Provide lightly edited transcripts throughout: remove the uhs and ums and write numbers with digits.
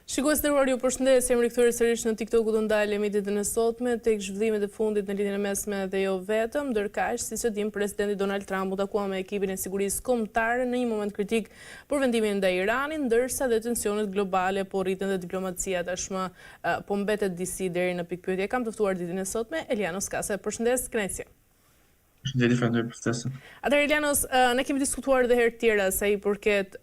Shikues nderuar, ju përshëndes, jam rikthyer sërish në TikTok-u të ndalemi ditën e sotme tek zhvillimet e fundit në lidhjen e mesme dhe jo vetëm, ndërkaq siç e dim presidenti Donald Trump u takua me ekipin e sigurisë kombëtare në një moment kritik për vendimin ndaj Iranit, ndërsa dhe tensionet globale po rriten dhe diplomacia tashmë po mbetet disi deri në pikpyetje. Kam të ftuar ditën e sotme Elianos Kase. Përshëndes, kënaqësi. Atëherë Elianos, ne kemi diskutuar edhe herë tjera sa i përket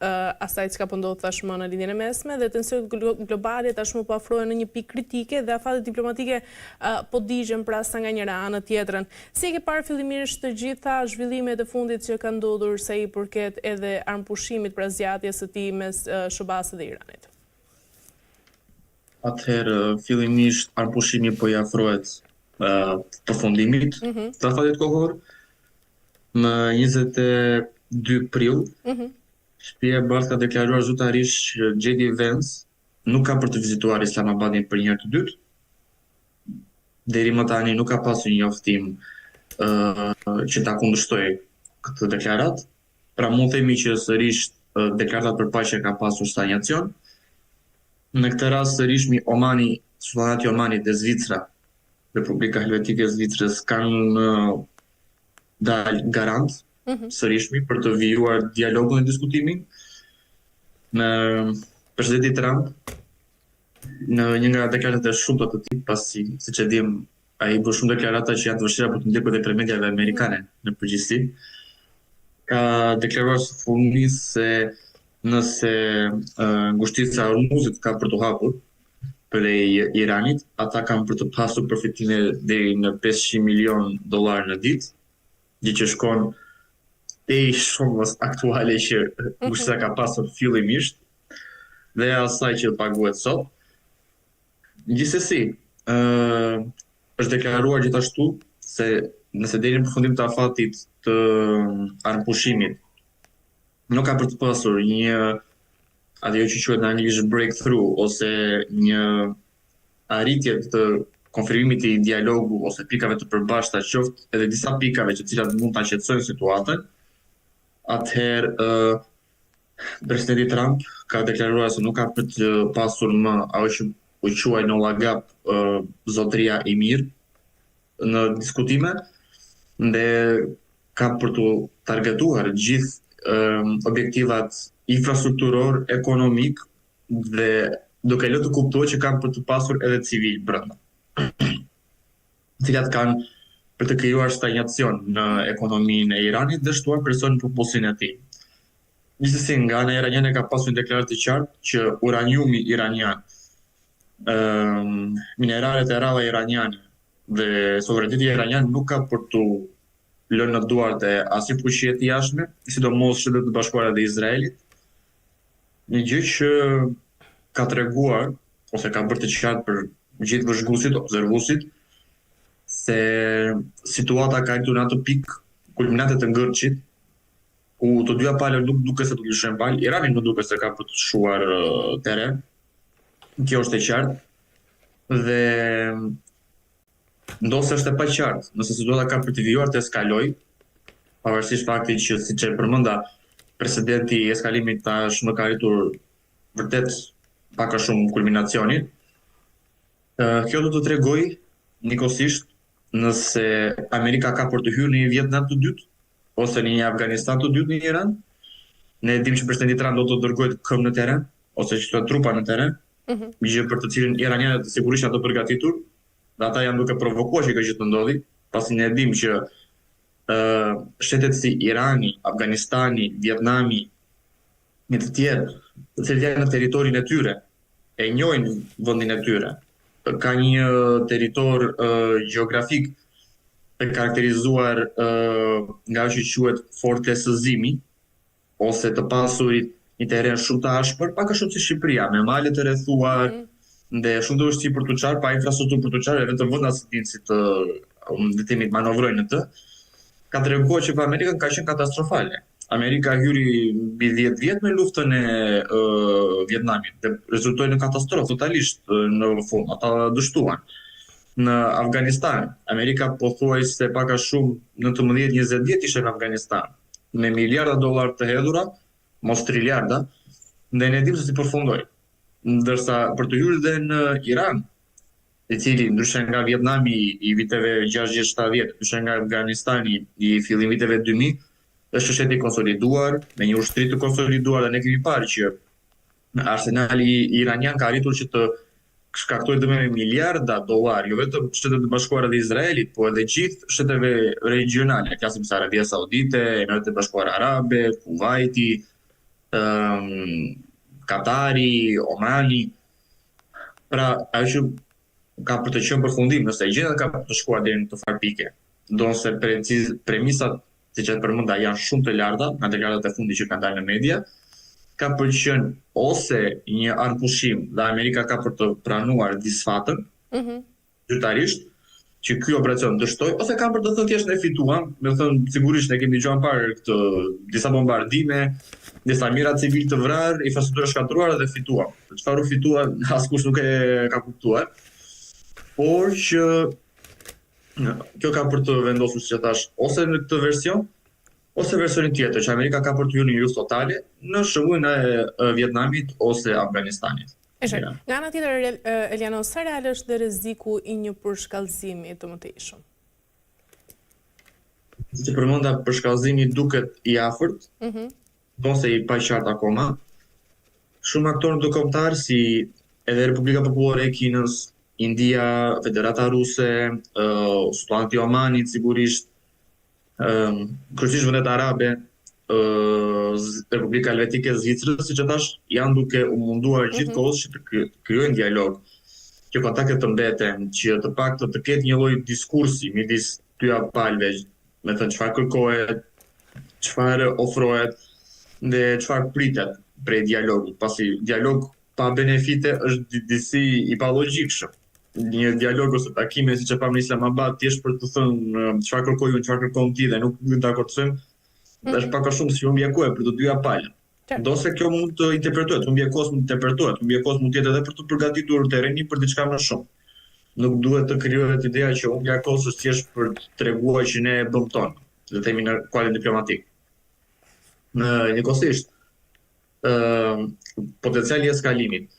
asaj çka po ndodh tashmë në lidhjen e mesme dhe tensionet globale tashmë po afrohen në një pikë kritike dhe afatet diplomatike po digjen pra sa nga njëra anë tjetrën. Si e ke parë fillimisht të gjitha zhvillimet e fundit që kanë ndodhur sa i përket edhe armpushimit pra zgjatjes së tij mes SBA-s dhe Iranit? Atëherë fillimisht armpushimi po i afrohet përfundimit të afatit kohor. Në 22 prill, Shtëpia e Bardhë ka deklaruar zyrtarisht që JD Vance nuk ka për të vizituar Islamabadin për një herë të dytë. Deri më tani nuk ka pasur një njoftim që ta kundërshtojë këtë deklaratë. Pra mund themi që sërish deklarata për paqe ka pasur stagnacion. Në këtë rast sërish Sultanati Omanit dhe Zvicra, Republika Helvetike e Zvicrës kanë dalë garant sërishmi për të vijuar dialogun e diskutimin me presidenti Trump në një nga deklaratat e shumta të tij, pasi siç e dim ai bën shumë deklarata që janë të vështira për të ndjekur edhe mediave amerikane në përgjithësi. Ka deklaruar së fundmi se nëse ngushtica e Hormuzit ka për të hapur prej Iranit, ata kanë për të pasur përfitime deri në $500 milion në ditë, gjë që shkon te shumës aktuale që ngushtica ka pasur fillimisht dhe asaj që paguhet sot. Gjithsesi, është deklaruar gjithashtu se nëse deri në përfundim të afatit të armpushimit nuk ka për të pasur një ajo që quhet në anglisht breakthrough ose një arritje të konfirmimit të dialogu ose pikave të përbashkëta, qoftë edhe disa pikave që cilat mund ta qetësojnë situatën, atëherë presidenti Trump ka deklaruar se nuk ka për të pasur më ajo që u quaj në llagap zotëria e mirë në diskutime dhe ka për të targetuar gjithë objektivat infrastrukturor, ekonomik dhe duke lënë të kuptohet që kanë për të pasur edhe civil brenda, cilat kanë për të krijuar stagnacion në ekonominë e Iranit dhe shtuar presion në popullsinë e tij. Gjithsesi, nga ana iraniane ka pasur një deklaratë të qartë që uraniumi iranian, mineralet e rralla iraniane dhe sovraniteti iranian nuk ka për të lënë në duart e asnjë fuqie të jashtme, sidomos Shtetet e Bashkuara dhe Izraelit. Një gjë që ka treguar ose ka bërë të qartë për gjithë vëzhguesit, observuesit, se situata ka arritur në atë pikë kulminante të ngërçit, ku të dyja palët nuk duket se do të lëshojnë palë, Irani nuk duket se ka për të shuar teren. Kjo është e qartë. Dhe ndosë është e paqartë nëse situata ka për të vijuar të eskalojë, pavarësisht faktit që siç e përmenda presidenti i eskalimit tashmë ka arritur vërtet pak a shumë kulminacionit. Kjo do të tregojë njëkohësisht nëse Amerika ka për të hyrë në një Vietnam të dytë ose në një Afganistan të dytë në Iran. Ne dimë që presidenti Trump do të dërgojë këmbë në teren ose që trupa në teren, gjë për të cilën iranianët sigurisht janë të përgatitur, dhe ata janë duke provokuar që kjo gjë të ndodhi, pasi ne dimë që shtetet si Irani, Afganistani, Vietnami, një të tjerë, të cilët janë në territorin e tyre, e njohin vendin e tyre. Ka një territor gjeografik të karakterizuar nga ajo që quhet fortesëzimi, ose të pasurit një teren shumë të ashpër, pak a shumë si Shqipëria, me male të rrethuar, dhe shumë të vështirë për të çarë, pa infrastrukturë për të çarë, vetëm vënda si dinë si të manovrojnë në të. Ka treguar që për Amerikën ka qenë katastrofale. Amerika hyri mbi 10 vjet me luftën e Vietnamit dhe rezultoi në katastrofë totalisht në fund. Ata dështuan. Në Afganistan, Amerika pothuajse pak a shumë 19-20 vjet ishte në Afganistan, me miliarda dollar të hedhura, mos triliarda, dhe ne dimë se si përfundoi. ndërsa për të hyrë dhe në Iran, i cili ndryshe nga Vietnami i viteve 60-70, ndryshe nga Afganistani i fillim viteve 2000, është shtetë i konsoliduar, me një ushtri të konsoliduar, dhe ne kemi parë që arsenali iranian ka arritur që të shkaktojë dëme me miliarda dollar, jo vetëm Shtetet e Bashkuara dhe Izraelit, po edhe gjithë shteteve regionale, klasim se Arabia Saudite, Emiratet e Bashkuara Arabe, Kuwaiti, Katari, Omani. Pra, ajo që ka për të qenë përfundim, nëse gjendja ka për të shkuar deri në të farë pike, donse premisat, siç e përmenda, janë shumë të larta, nga deklaratat e fundit që kanë dalë në media, ka për të qenë ose një arpushim dhe Amerika ka për të pranuar disfatën, zyrtarisht, që ky operacion dështoj, ose ka për të thënë thjesht ne fituam, me thënë sigurisht ne kemi dëgjuar parë këtë disa bombardime, disa mira civil të vrarë, infrastruktura shkatruar dhe fituam. Çfarë u fitua, askush nuk e ka kuptuar, por që kjo ka për të vendosur, siç e thash, ose në këtë version, ose versionin tjetër, që Amerika ka për të hyrë në luftë totale në shënguin e Vietnamit ose Afganistanit. Nga ana tjetër, Eliano, sa real është dhe rreziku i një përshkallëzimi të mëtejshëm? Si përmenda, përshkallëzimi duket i afërt, ose i paqartë akoma. Shumë aktorë ndërkombëtar si edhe Republika Popullore e Kinës, India, Federata Ruse, Sultanati i Omanit sigurisht, kryesisht vendet arabe, Republika Helvetike e Zvicrës, siç e thash, janë duke u munduar gjithkohës që të krijojnë dialog, që kontaktet të mbeten, që të paktën të ketë një lloj diskursi midis dyja palëve, me thënë çfarë kërkohet, çfarë ofrohet dhe çfarë pritet prej dialogut, pasi dialog pa benefite është disi i palogjikshëm. Një dialog ose takime siç e pam në Islamabad, thjesht për të thënë çfarë kërkoj unë, çfarë kërkon ti dhe nuk dakordojmë, është pak a shumë si humbjekue për të dyja palët. Ndonse kjo mund të interpretohet, humbjekos mund të interpretohet, humbjekos mund të jetë edhe për të përgatitur terrenin për diçka më shumë. Nuk duhet të krijohet ideja që humbjekos është thjesht për të treguar që ne e bëm tonë, le të themi në kuadrin diplomatik. Njëkohësisht, potenciali i eskalimit.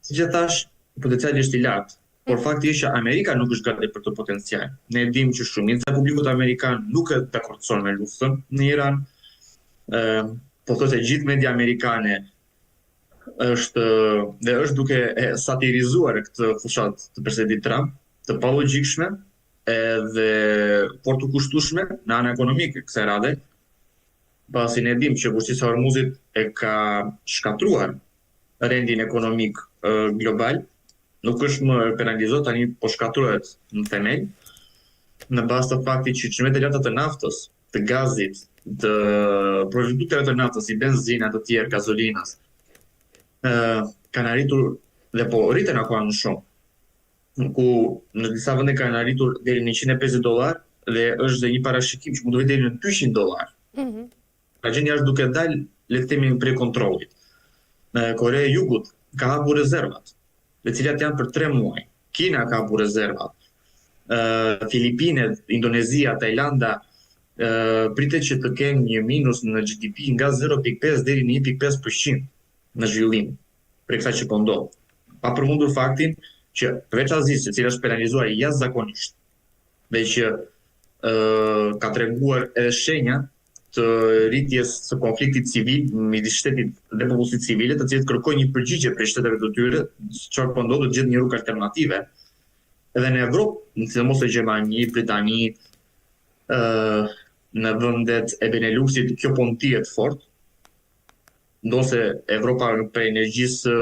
Siç e thash, potenciali është i lartë, por fakti është që Amerika nuk është gati për të potencial. Ne dimë që shumica e publikut amerikan nuk e dakordson me luftën në Iran. Po thotë gjithë media amerikane është duke satirizuar këtë fushat të presidentit Trump, të palogjikshme edhe por të kushtueshme në anën ekonomike kësaj radhe, pasi ne dimë që vështirësia e Hormuzit e ka shkatruar rendin ekonomik global, nuk është më penalizuar tani, po shkatruhet në themel, në bazë të faktit që çmimet e larta të naftës, të gazit, të produkteve të naftës, si benzinë, të tjerë, gazolinës, kanë arritur dhe po rriten akoma më shumë, ku në disa vende kanë arritur deri në $150 dhe është dhe një parashikim që mund të vijë deri në $200. Pra gjendja është duke dalë, le të themi, prej kontrollit. Korea e Jugut ka hapur rezervat, të cilat janë për 3 muaj. Kina ka hapur rezervat. Filipinet, Indonezia, Tajlanda pritet që të kenë një minus në GDP nga 0.5 deri në 1.5% në zhvillim, për kësaj që po ndodh. Pa përmendur faktin që përveç Azisë, e cila është penalizuar jashtëzakonisht, dhe që ka treguar edhe shenja të rritjes së konfliktit civil midis shtetit dhe popullsisë civile, të cilët kërkojnë një përgjigje prej shteteve të tyre, çfarë po ndodh, të gjetë një rrugë alternative. Edhe në Evropë, në sidomos në Gjermani, Britani, në vendet e Beneluxit, kjo po ndihet fort. Ndonse Evropa për energjisë,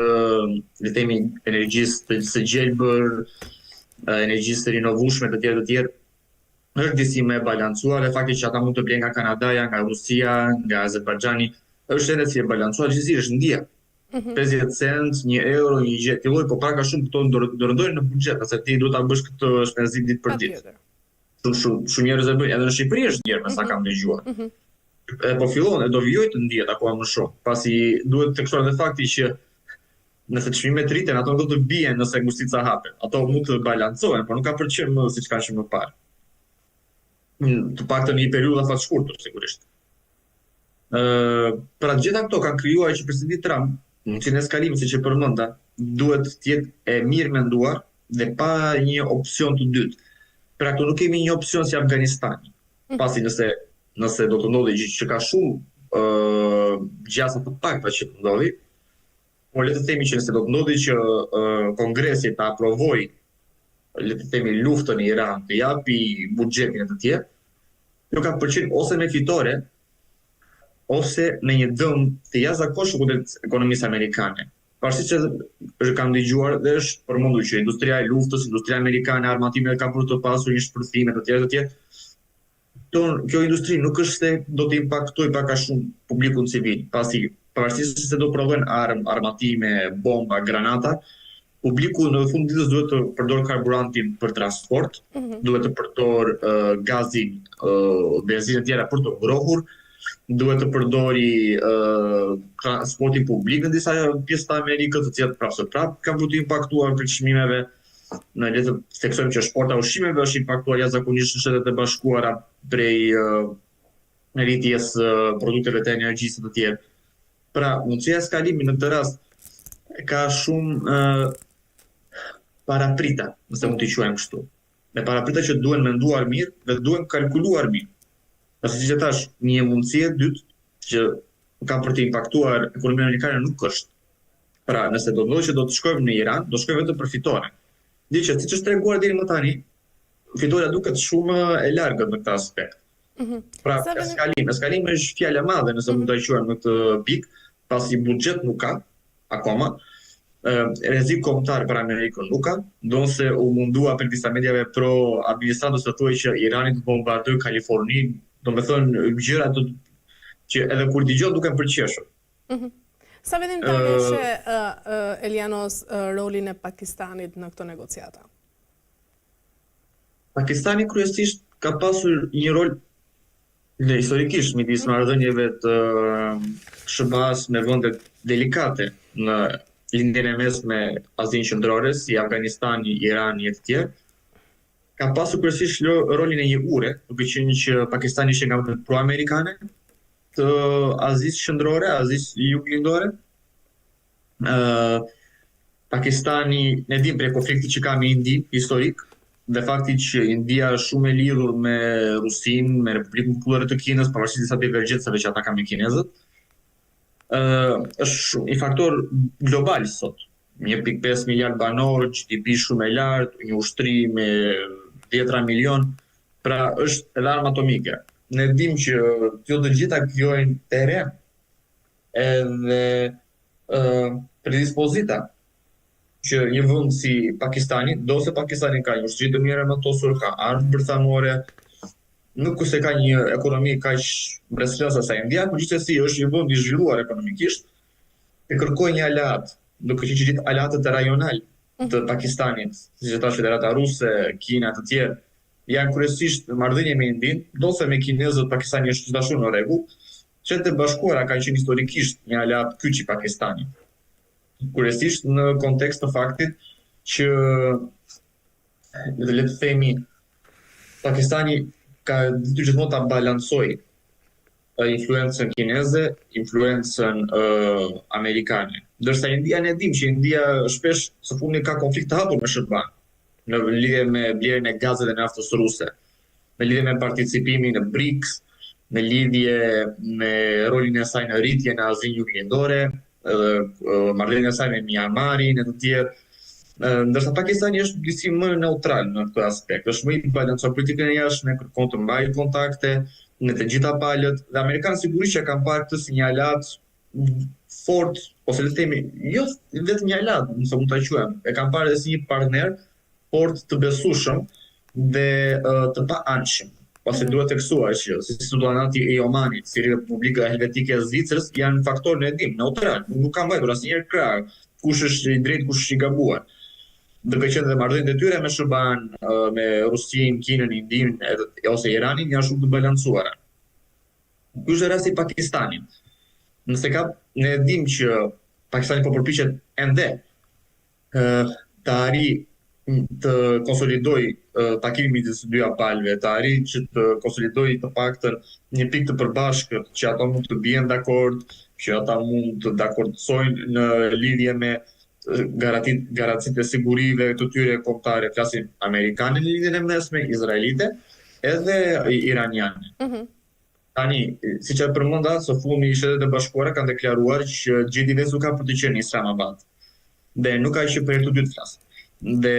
le të themi, energjisë së gjelbër, energjisë të rinovueshme të tjerë, është disi më e balancuar, dhe fakti që ata mund të blejnë nga Kanadaja, nga Rusia, nga Azerbajxhani, është edhe si e balancuar, gjithsesi është ndjer. 50 cent, 1 euro, një gjë tilloj, po pak a shumë këto ndërrojnë në buxhet, se ti duhet ta bësh këtë shpenzim ditë për ditë. Shumë njerëz e bëjnë, edhe në Shqipëri është ndjer, me sa kam dëgjuar. Po fillon, do vijoj të ndihet akoma më shumë, pasi duhet të teksohet edhe fakti që nëse çmimet rriten, ato do të bien nëse ngushtica hapet. Ato mund të balancohen, por nuk ka për të qenë siç kanë qenë më parë. Të paktën në një periudhë afat shkurtër, sigurisht. Pra gjitha këto kanë krijuar që presidenti Trump mundësinë e skalimit, siç e përmenda, duhet të jetë e mirë menduar dhe pa një opsion të dytë. Pra këtu nuk kemi një opsion si Afganistani. Pasi nëse do të ndodhi gjë që ka shumë gjasa të pakta që të ndodhi, por le të themi që nëse do të ndodhi që Kongresi ta aprovojë, le të themi, luftën në Iran, të japi buxhetin e të tjerë, jo ka përqen ose me fitore, ose në një dëm të jashtëzakonshëm kundër ekonomisë amerikane. Pavarësisht që kam dëgjuar dhe është përmendur që industria e luftës, industria amerikane e armatimeve ka për të pasur një shpërthim të tjerë. Kjo industri nuk është se do të impaktojë pak a shumë publikun civil, pasi pavarësisht se do prodhojnë armatime, bomba, granata, publiku në fund ditës duhet të përdor karburantin për transport, duhet të përdor gazin, benzinë e tjera për të ngrohur, duhet të përdori transportin publik në disa pjesë të Amerikës, të cilat prapë kanë vërtet impaktuar për çmimeve. Në le të theksojmë që shporta e ushqimeve është impaktuar jashtëzakonisht në Shtetet e Bashkuara prej rritjes produkteve të energjisë të tjerë. Pra, mundësia e skalimit në këtë rast ka shumë paraprita, nëse mund t'i quajmë kështu. Me paraprita që duhen menduar mirë dhe duhen kalkuluar mirë. Pasi siç e thash, një mundësi e dytë që ka për të impaktuar ekonominë amerikane nuk është. Pra, nëse do të thotë që do të shkojmë në Iran, do shkojmë vetëm për fitore. Diçka, siç është treguar deri më tani, fitoria duket shumë e largët në këtë aspekt. Pra, skalim është fjalë e madhe nëse mund ta quajmë në këtë pikë, pasi buxhet nuk ka akoma. Rrezik kombëtar për Amerikën nuk ka, ndonse u mundua për disa mediave pro administratës të thuaj që Irani të bombardoj Kaliforninë, domethënë gjëra që edhe kur dëgjon duken përqeshur. Sa vendim ta veshe Elianos rolin e Pakistanit në këto negociata? Pakistani kryesisht ka pasur një rol historikisht midis marrëdhënieve të SBA-s me vende delikate në lindjen e mesme Azinë Qendrore, si Afganistani, Irani e të tjerë. Ka pasur kryesisht rolin e një ure, duke qenë që Pakistani ishte nga vendet pro-amerikane të Azisë Qendrore, Azisë Juglindore. Pakistani, ne dim prej konfliktit që ka me Indi historik, dhe fakti që India është shumë e lidhur me Rusinë, me Republikën Popullore të Kinës, pavarësisht disa divergjencave që ata kanë me kinezët, është një faktor global sot. 1.5 miliard banor, GDP shumë e lartë, një ushtri me 10 milion, pra është edhe armë atomike. Ne dim që këto të gjitha krijojnë teren edhe predispozita që një vend si Pakistani, do se Pakistani ka një ushtri të mirë armatosur, ka armë bërthamore, nuk se ka një ekonomi kaq mbretërese sa India, por gjithsesi është një vend i zhvilluar ekonomikisht, e kërkoi një aleat, duke qenë që gjithë aleatët rajonal të Pakistanit, siç e thash Federata Ruse, Kina të tjerë, janë kryesisht marrëdhënie me Indin, ndonse me kinezët Pakistani është gjithashtu në rregull. Shtetet e Bashkuara kanë qenë historikisht një aleat kyç i Pakistanit. Kryesisht në kontekst të faktit që le të themi Pakistani ka gjithmonë ta balancojë influencën kineze, influencën amerikane. Ndërsa India ne dim që India shpesh së fundi ka konflikt të hapur me SBA-n në lidhje me blerjen e gazit dhe naftës ruse, në lidhje me participimin në BRICS, në lidhje me rolin e saj në rritje në Azinë Juglindore, marrëdhënien e saj me Myanmarin e të tjerë. Ndërsa Pakistani është disi më neutral në këtë aspekt, është më i balancuar politikën e jashtme, kërkon të mbajë kontakte në të gjitha palët, dhe amerikanët sigurisht që kanë parë këtë si një aleat fort, ose le të themi, jo vetëm një aleat, nëse mund ta quajmë, e kanë parë si një partner fort të besueshëm dhe të pa-anshëm. Pasi duhet theksuar që si sultanati i Omanit, si Republika Helvetike e Zvicrës janë faktorë në dim, neutral, nuk kanë mbajtur asnjëherë krah kush është i drejtë, kush është i gabuar. Duke qenë dhe marrëdhëniet e tyre me SBA-n, me Rusinë, Kinën, Indinë ose Iranin janë shumë të balancuara. Ky është rasti i Pakistanit. Ne dim që Pakistani po përpiqet ende të arrijë të konsolidoj takimin midis së dyja palëve, të arrijë që të konsolidoj të paktën një pikë të përbashkët, që ata mund të bien dakord, që ata mund të dakordsojnë në lidhje me garancitë e sigurive të tyre kombëtare, flasim amerikane në lidhjen e mesme, izraelite, edhe iraniane. Tani, siç e përmenda, së fundmi Shtetet e Bashkuara kanë deklaruar që gjendja e vetë ka për të qenë në Islamabad. Dhe nuk ka që për të dy të flasë. Dhe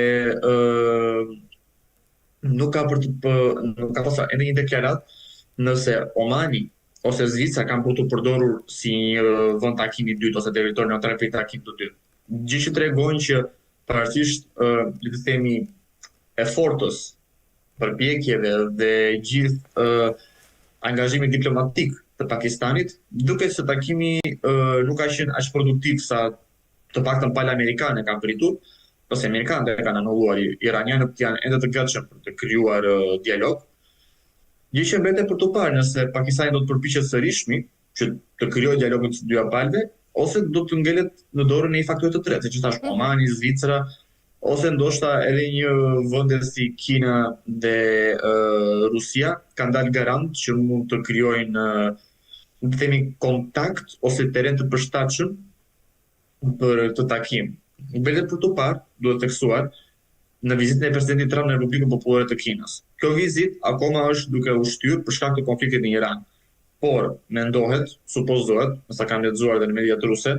nuk ka pasur edhe një deklarat nëse Omani ose Zvicra kanë për të përdorur si një vend takimi i dytë ose territor neutral për takim të dytë. Gjë që tregon që pavarësisht le të themi efortës, përpjekjeve dhe gjithë angazhimit diplomatik të Pakistanit, duket se takimi nuk ka qenë aq produktiv sa të paktën palë amerikane kanë pritur, ose amerikanët e kanë anulluar, iranianët janë ende të gatshëm për të krijuar dialog. Gjë që mbetet për të parë nëse Pakistani do të përpiqet sërish që të krijojë dialogun të dyja palëve, ose do të ngelet në dorën e një faktori të tretë, siç thash Omani, Zvicra, ose ndoshta edhe një vende si Kina dhe Rusia kanë dalë garant që mund të krijojnë të themi kontakt ose terren të përshtatshëm për të takim. Mbetet për të parë, duhet theksuar, në vizitën e presidentit Trump në Republikën Popullore të Kinës. Kjo vizitë akoma është duke u shtyrë për shkak të konfliktit në Iran. Por mendohet, supozohet, nësa kam lexuar edhe në mediat ruse,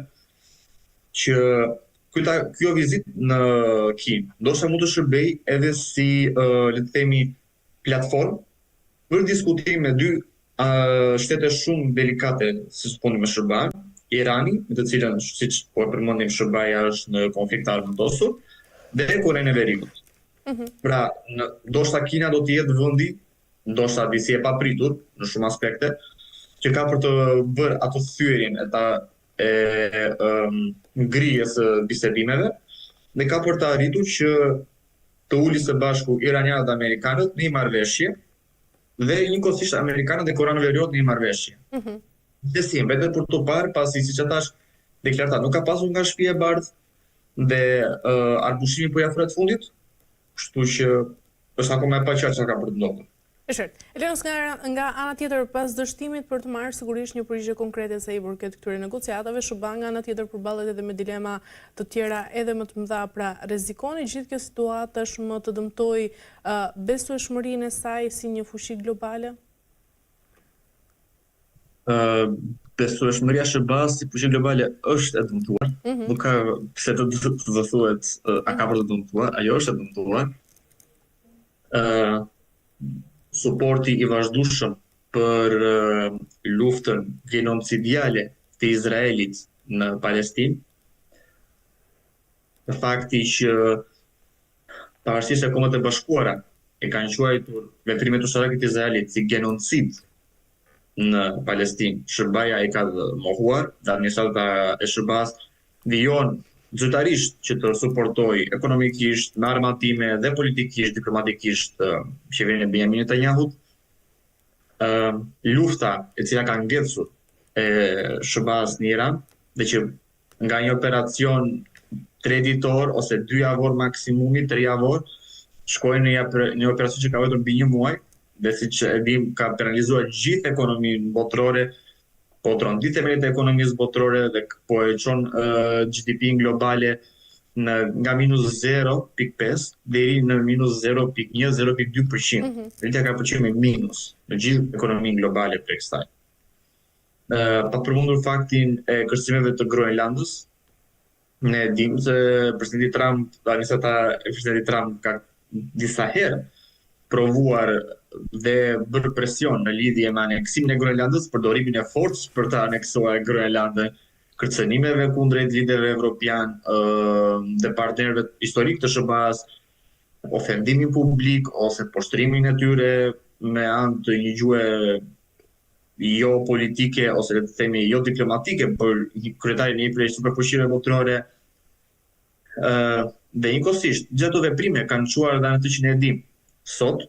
që kjo vizitë në Kinë ndoshta mund të shërbej edhe si le të themi platformë për diskutim me dy shtete shumë delikate, si së me shërbar, Irani, me të cilën, siç po e përmendim, Shërbaja është në konflikt të armëndosur, dhe Korenë e Veriut. Pra, ndoshta Kina do të jetë vendi, ndoshta disi e papritur në shumë aspekte, që ka për të bërë ato thyerjen e ngrijes së bisedimeve, dhe ka për të arritur që të uli së bashku iranianët dhe amerikanët në një marrëveshje, dhe njëkohësisht amerikanët dhe Korenë e Veriut në një marrëveshje. Dhe si mbetet për të parë, pasi siç e thash, deklarata nuk ka pasur nga Shtëpia e Bardhë dhe arbushimi po ia afrohet fundit, kështu që është akoma e paqartë çka ka për të ndodhur. Është qartë. Elenos, nga ana tjetër, pas dështimit për të marrë sigurisht një përgjigje konkrete sa i përket këtyre negociatave, SBA nga ana tjetër përballet edhe me dilema të tjera edhe më të mëdha, pra rrezikoni gjithë kjo situatë tashmë të dëmtojë besueshmërinë e saj si një fuqi globale? Besueshmëria e SBA-s si fuqi globale është e dëmtuar. Nuk ka pse të thuhet a ka për të dëmtuar, ajo është e dëmtuar. Suporti i vazhdueshëm për luftën genocidiale të Izraelit në Palestinë, në fakti që pavarësisht se Kombët e Bashkuara e kanë quajtur veprimet ushtarake të Izraelit si genocid në Palestinë, SBA i ka mohuar, dhe administrata e SBA-s vijon zyrtarisht që të suportoj ekonomikisht, me armatime dhe politikisht, diplomatikisht qeverinë e Benjamin Netanyahut. Lufta e cila ka ngecur e SBA-s në Iran, dhe që nga një operacion 3 ditor ose 2 javor maksimumi, 3 javor, shkojnë në një operacion që ka vetëm mbi 1 muaj, dhe siç e dim ka penalizuar gjithë ekonominë botërore, po trondit themelit e ekonomisë botërore dhe po e çon GDP-n globale nga minus 0.5 deri në minus 0.1-0.2%. Rritja ka përqyrë me minus në gjithë ekonominë globale për kësaj. Pa përmendur faktin e kërcimeve të Groenlandës, ne dim se presidenti Trump, administrata e presidentit Trump ka disa herë provuar dhe bërë presion në lidhje me aneksimin e Groenlandës, përdorimin e forcës për të aneksuar Groenlandën, kërcënimeve kundrejt liderëve evropian dhe partnerëve historik të SBA-s, ofendimin publik ose poshtrimin e tyre me anë të një gjuhë jo politike ose le të themi jo diplomatike për kryetarin e një prej superfuqive botërore. Dhe njëkohësisht, gjithë ato veprime kanë çuar edhe atë që ne e dim sot,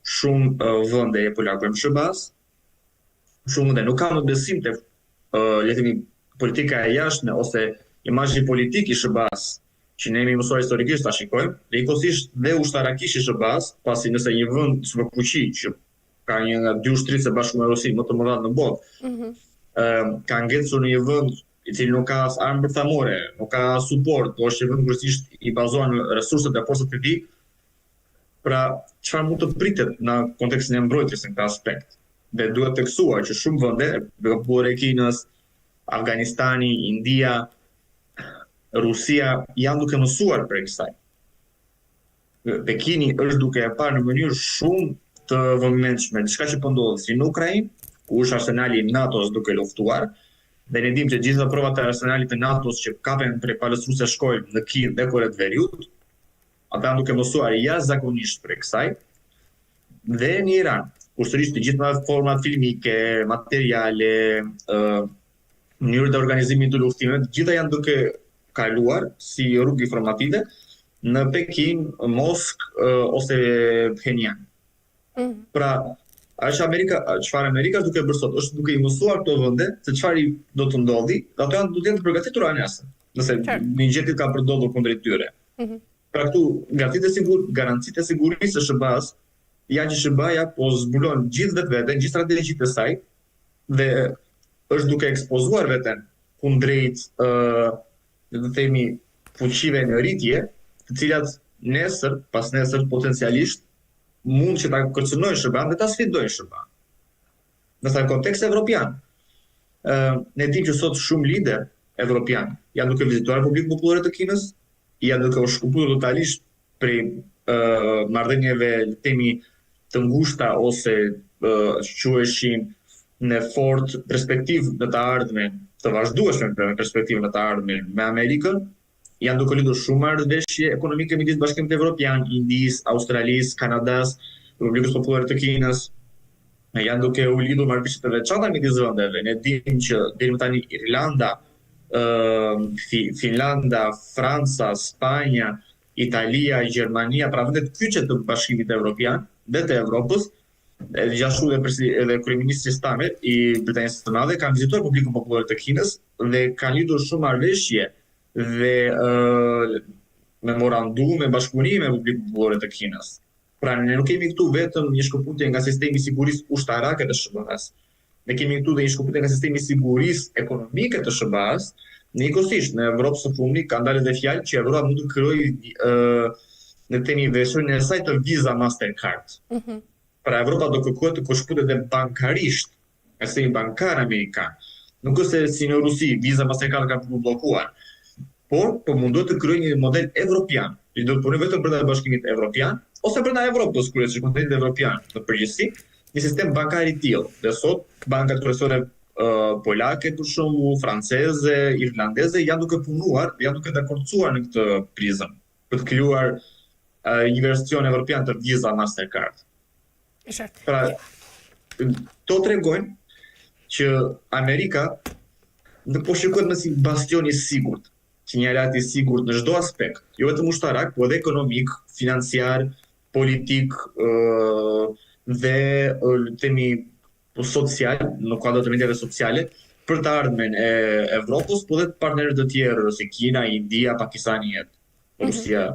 shumë vende e polakojnë SBA-s, shumë vende nuk kanë besim te politika e jashtme ose imazhi politik i SBA-s që ne jemi mësuar historikisht ta shikojmë, dhe njëkohësisht dhe ushtarakisht i SBA-s, pasi nëse një vend superfuqi që ka një nga dy ushtrisë së bashkuara me Rusinë më të mëdha në botë, ka ngecur në një vend i cili nuk ka as armë bërthamore, nuk ka suport, po është një vend kryesisht i bazuar në resurset e forcës së tij. Pra, çfarë mund të pritet në kontekstin e mbrojtjes në këtë aspekt? Dhe duhet të teksuar që shumë vende, popullore e Kinës, Afganistani, India, Rusia janë duke mësuar për kësaj. Pekini është duke e parë në mënyrë shumë të vëmendshme diçka që po ndodh si në Ukrainë, ku është arsenali i NATO-s duke luftuar, dhe ne dimë që gjitha provat e arsenalit të NATO-s që kapen prej palës ruse shkojnë në Kinë dhe Kore të Veriut, ata janë duke mësuar jashtëzakonisht për kësaj, dhe në Iran, kur sërish të gjitha format filmike, materiale, mënyrë të organizimit të luftimeve, gjitha janë duke kaluar si rrugë informative në Pekin, Moskë ose Phenjan. Pra, çfarë Amerika është duke bërë sot, është duke i mësuar këto vende se çfarë do të ndodhi, dhe ato janë do të jenë të përgatitura nesër, nëse një gjë tjetër ka përdorur kundrejt tyre. Pra këtu garancitë e sigurisë së SBA-s janë që SBA-ja po zbulon gjithë vetveten, gjithë strategjitë e saj dhe është duke ekspozuar veten kundrejt le të themi fuqive në rritje, të cilat pas nesër potencialisht mund që ta kërcënojnë SBA-n dhe ta sfidojnë SBA-n. Në kontekst evropian, ne dimë që sot shumë lider evropian janë duke vizituar Republikën Popullore të Kinës, janë duke u shkëputur totalisht prej marrëdhënieve temi të ngushta ose quheshin në fort perspektivë në të ardhmen, të vazhdueshme në perspektivën në të ardhmen me Amerikën, janë duke lidhur shumë marrëdhënie ekonomike midis Bashkimit Evropian, Indisë, Australisë, Kanadas, Republikës Popullore të Kinës. Janë duke u lidhur marrëdhënie të veçanta midis vendeve. Ne dimë që deri më tani Irlanda, Finlanda, Franca, Spanja, Italia, Gjermania, pra vendet kyçe të Bashkimit Evropian dhe të Evropës, gjithashtu edhe kryeministri Starmer i Britanisë së Madhe kanë vizituar Republikën Popullore të Kinës dhe kanë lidhur shumë marrëveshje dhe memorandume me bashkëpunime me Republikën Popullore të Kinës. Pra ne nuk kemi këtu vetëm një shkëputje nga sistemi i sigurisë ushtarake të SBA-s. Ne kemi këtu dhe një shkëputje nga sistemi i sigurisë ekonomike të SBA-s. Njëkohësisht në Evropë së Fundit ka ndalë dhe fjalë që Evropa mund të krijojë në temi versionin e saj të Visa Mastercard. Pra Evropa do kërkohet të shkëputet dhe bankarisht, sistemi bankar amerikan. Nuk është si në Rusi, Visa Mastercard ka bllokuar. Por mundohet të krijojë një model evropian, që do të punojë vetëm brenda Bashkimit Evropian ose brenda Evropës, kryesisht kontinentit evropian në përgjithësi, një sistem bankar i tillë. Dhe sot bankat kryesore polake, për shembull, franceze, irlandeze janë duke punuar, janë duke dakordsuar në këtë prizëm për të krijuar një version evropian të Visa Mastercard. Pra, to tregojnë që Amerika nuk po shikohet më si bastion i sigurt, që një aleat i sigurt në çdo aspekt, jo vetëm ushtarak, por edhe ekonomik, financiar, politik dhe temi social, në kuadër të mediave sociale, për të ardhmen e Evropës, po dhe të partnerët të tjerë, si Kina, India, Pakistani, Rusia.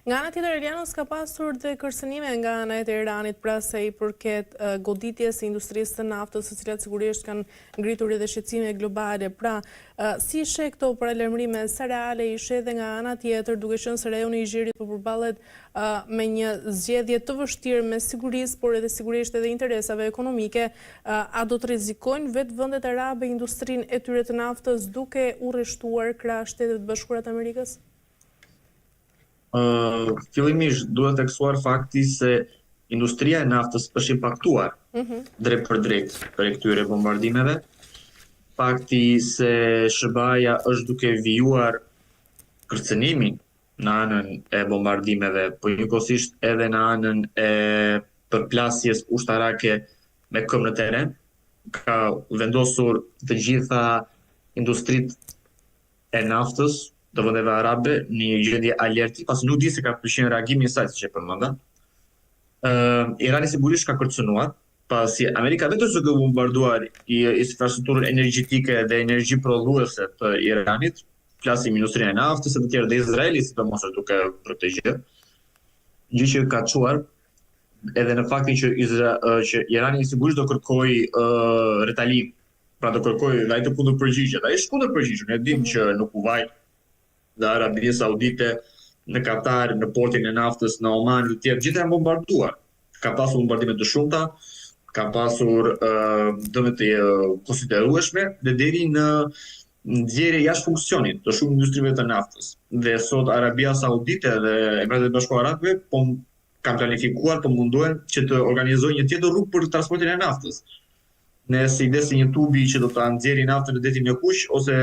Nga ana tjetër, Elianos ka pasur dhe kërcënime nga ana e Iranit pra se i përket goditjes së industrisë të naftës, së cilat sigurisht kanë ngritur edhe shqetësime globale. Pra, si sheh këto paralajmërime, sa reale i sheh dhe nga ana tjetër, duke qenë se rajoni i Gjirit po përballet me një zgjedhje të vështirë me sigurisë, por edhe sigurisht edhe interesave ekonomike, a do të rrezikojnë vetë vendet arabe industrinë e tyre të naftës duke u rreshtuar krah Shtetet e Bashkuara të Amerikës? Fillimisht duhet teksuar fakti se industria e naftës është impaktuar drejt për drejt për këtyre bombardimeve. Fakti se SBA-ja është duke vijuar kërcënimin në anën e bombardimeve, po njëkohësisht edhe në anën e përplasjes ushtarake me këmbë në teren, ka vendosur të gjitha industritë e naftës të vendeve arabe në një gjendje alerti, pasi nuk di se ka përfshirë reagimin e saj, siç e përmenda. Irani sigurisht ka kërcënuar, pasi Amerika vetë është duke bombarduar infrastrukturën energjetike dhe energji prodhuese të Iranit, flasim industrinë e naftës e të tjerë dhe Izraeli sidomos është duke për këtë gjë. Gjë që ka çuar edhe në faktin që Irani sigurisht do kërkoj retalim, pra do kërkoj dhe ai të kundërpërgjigjet. Ai është kundërpërgjigjur. Ne dimë që në Kuvajt dhe Arabia Saudite, në Katar, në portin e naftës, në Oman dhe të tjerë, gjithë janë bombarduar. Ka pasur bombardime të shumta, ka pasur dëme të konsiderueshme dhe deri në nxjerrje jashtë funksionit të shumë industrive të naftës. Dhe sot Arabia Saudite dhe Emiratet e Bashkuara Arabe kanë planifikuar, mundohen që të organizojnë një tjetër rrugë për transportin e naftës. Nëse i desi një tubi që do ta nxjerrë naftën në detin e Kuq ose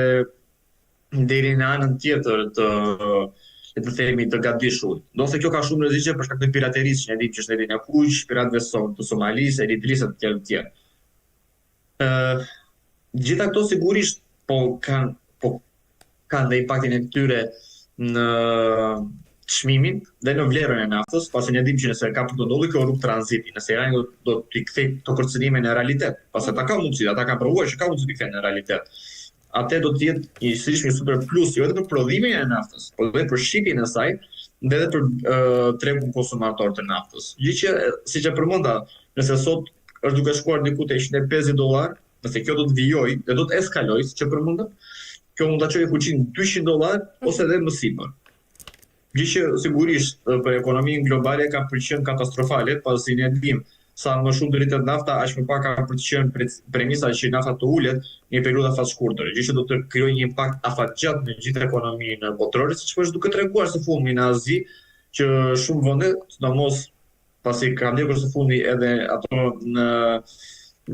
deri në anën tjetër të themi të Gatdishut. Ndonse kjo ka shumë rreziqe për shkak të piraterisë që ne dimë që është detin e Kuq, piratëve të Somalisë, Eritrisë e të tjerë. Gjitha këto sigurisht kanë dhe impaktin e tyre në çmimin dhe në vlerën e naftës, pasi ne dimë që nëse ka për të ndodhur kjo rrugë tranziti, nëse Irani do t'i kthejë këto kërcënime në realitet, pasi ata kanë mundësi, ata kanë provuar që ka mundësi t'i kthejnë në realitet. Atë do të jetë sigurisht një super plus jo vetëm për prodhimin e naftës, por edhe për shitjen e saj dhe edhe për tregun konsumator të naftës. Gjë që siç e përmenda, nëse sot është duke shkuar diku te $150, nëse kjo do të vijojë dhe do të eskalojë, siç e përmendëm, kjo mund ta çojë fuqinë $200 ose edhe më sipër. Gjë që sigurisht për ekonominë globale ka për të qenë katastrofale, pasi ne dimë sa më shumë të rritet nafta, aq më pak ka për të qenë premisa që nafta të ulet në një periudhë afat shkurtër. Gjë që do të krijojë një impakt afatgjatë në gjithë ekonominë botërore, siç është duke treguar së fundi në Azi, që shumë vende, sidomos pasi ka ndjekur së fundi edhe ato në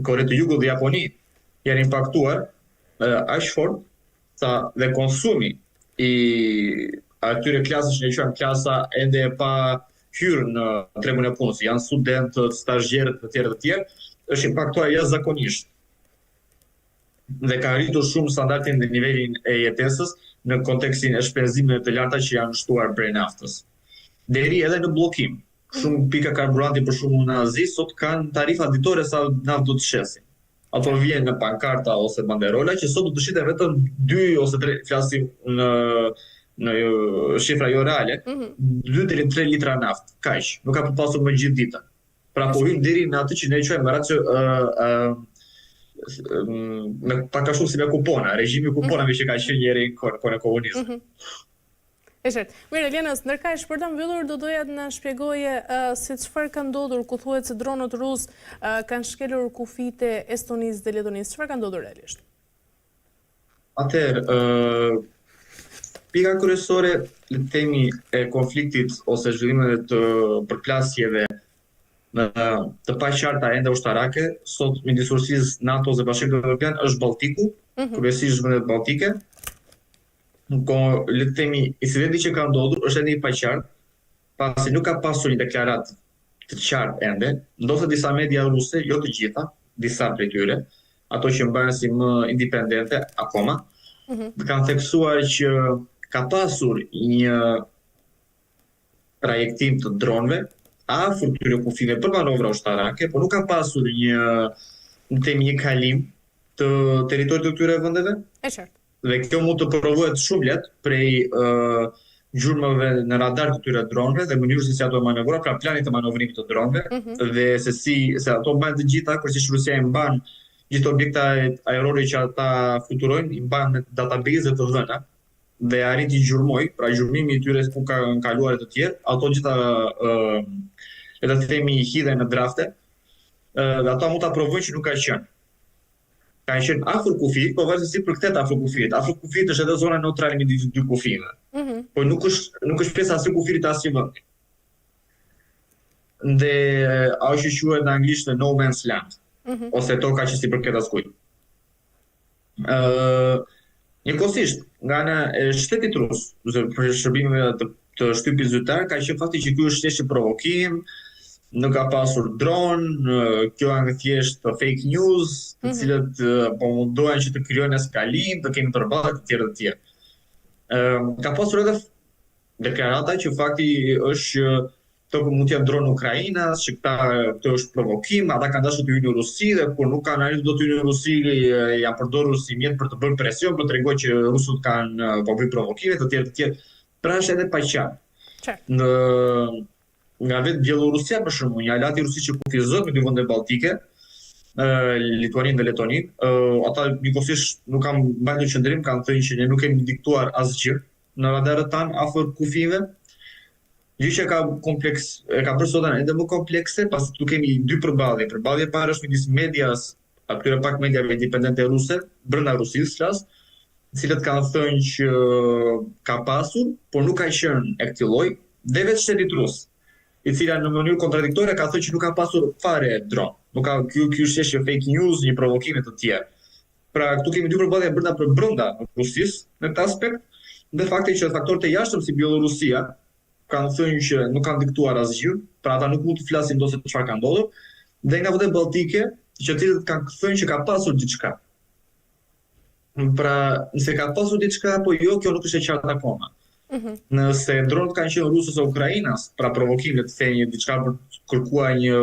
Kore të Jugut dhe Japoni, janë impaktuar aq fort sa dhe konsumi i atyre klasës që ne quajmë klasa ende e pa hyrë në tregun e punës, janë studentë, stazhierët të tjerë, është impaktuar jashtëzakonisht. Dhe ka rritur shumë standardin dhe nivelin e jetesës në kontekstin e shpenzimeve të larta që janë shtuar prej naftës. Deri edhe në bllokim. Shumë pika karburanti për shembull në Azi sot kanë tarifa ditore sa naftë do të shesin. Ato vjen në pankarta ose banderola që sot do të shiten vetëm 2 ose 3, flasim në shifra jo reale, 2 deri në 3 litra naftë, kaq, nuk ka pasur më gjithë ditën. Pra po hyn deri në atë që ne quajmë pak a shumë si me kupona, regjimi kuponave që ka qenë njëri kohën e komunizmit. E qartë. Mirë, Eljenës, ndërkaq për ta mbyllur do doja të na shpjegoje se çfarë ka ndodhur ku thuhet se dronët rus kanë shkelur kufit e Estonisë dhe Letonisë. Çfarë ka ndodhur realisht? Atëherë, pika kryesore, le të themi, e konfliktit ose zhvillimeve të përplasjeve të paqarta ende ushtarake, sot midis Rusisë, NATO-s dhe Bashkimit Evropian është Balltiku, kryesisht vendet balltike. Le të themi, incidenti që ka ndodhur është ende i paqartë, pasi nuk ka pasur një deklaratë të qartë ende, ndosë disa media ruse, jo të gjitha, disa prej tyre, ato që mbajnë si më independente akoma, kanë theksuar që ka pasur një trajektim të dronëve afër këtyre kufive për manovra ushtarake, por nuk ka pasur një kalim të territorit të këtyre vendeve. E qartë. Dhe kjo mund të provohet shumë lehtë prej gjurmëve në radar të këtyre dronëve dhe mënyrës se si ato manovrohen, pra plani të manovrimit të dronëve dhe se ato mbajnë të gjitha, kërësisht Rusia i mban gjithë objekta aerore që ata fluturojnë, i mban në database të dhëna dhe arrit i gjurmoj, pra gjurmimi i tyre ku kanë kaluar e të tjerë, ato gjitha le të themi hidhen në drafte dhe ata mund ta provojnë që nuk ka qenë. Ka qenë afër kufit, po varësisht për këtë afër kufit. Afër kufit është edhe zona neutrale midis dy kufive. Po nuk është pjesa e kufit të asnjë vendi. Dhe ajo që quhet në anglisht no man's land, ose toka që si përket askujt. Njëkohësisht, nga ana e shtetit rus, për shërbimeve të shtypit zyrtar, ka qenë fakti që ky është thjesht një provokim, nuk ka pasur dron, kjo janë thjesht fake news, të cilët po mundohen që të krijojnë eskalim, të kemi përballë të tjerë. Ka pasur edhe deklarata që fakti është këto mund të jenë dronë Ukrainas, që këto është provokim, ata kanë dashur të hyjnë në Rusi dhe kur nuk kanë arritur dot të hyjnë në Rusi, janë përdorur si mjet për të bërë presion, për të treguar që rusët kanë po bëjnë provokime të tjera. Pra është edhe pa qartë. Nga vetë Bielorusia për shembull, një aleat i Rusisë që kufizohet me dy vende balltike, Lituaninë dhe Letoninë, ata njëkohësisht nuk kanë mbajtur qendrim, kanë thënë që ne nuk kemi diktuar asgjë në radarët tanë afër kufive. Gjë që ka bërë sotën edhe më komplekse, pasi tu kemi dy përballje. Përballja e parë është midis medias, atyre pak mediave independente ruse, brenda Rusisë flas, të cilët kanë thënë që ka pasur, por nuk ka qenë e këtij lloji, dhe vetë shtetit rus, i cila në mënyrë kontradiktore ka thënë që nuk ka pasur fare dron. Ky është fake news, një provokime të tjerë. Pra këtu kemi dy përballje brenda Rusisë në këtë aspekt, dhe fakti që faktorët e jashtëm si Bielorusia kanë thënë që nuk kanë diktuar asgjë, pra ata nuk mund të flasin dose çfarë ka ndodhur, dhe nga vendet balltike, që të cilët kanë thënë që ka pasur diçka. Pra, nëse ka pasur diçka apo jo, kjo nuk është e qartë akoma. Nëse dronët kanë qenë rusës o Ukrainas, pra provokime të thënë diçka për të kërkuar një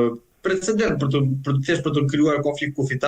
precedent për të krijuar konflikt kufitar,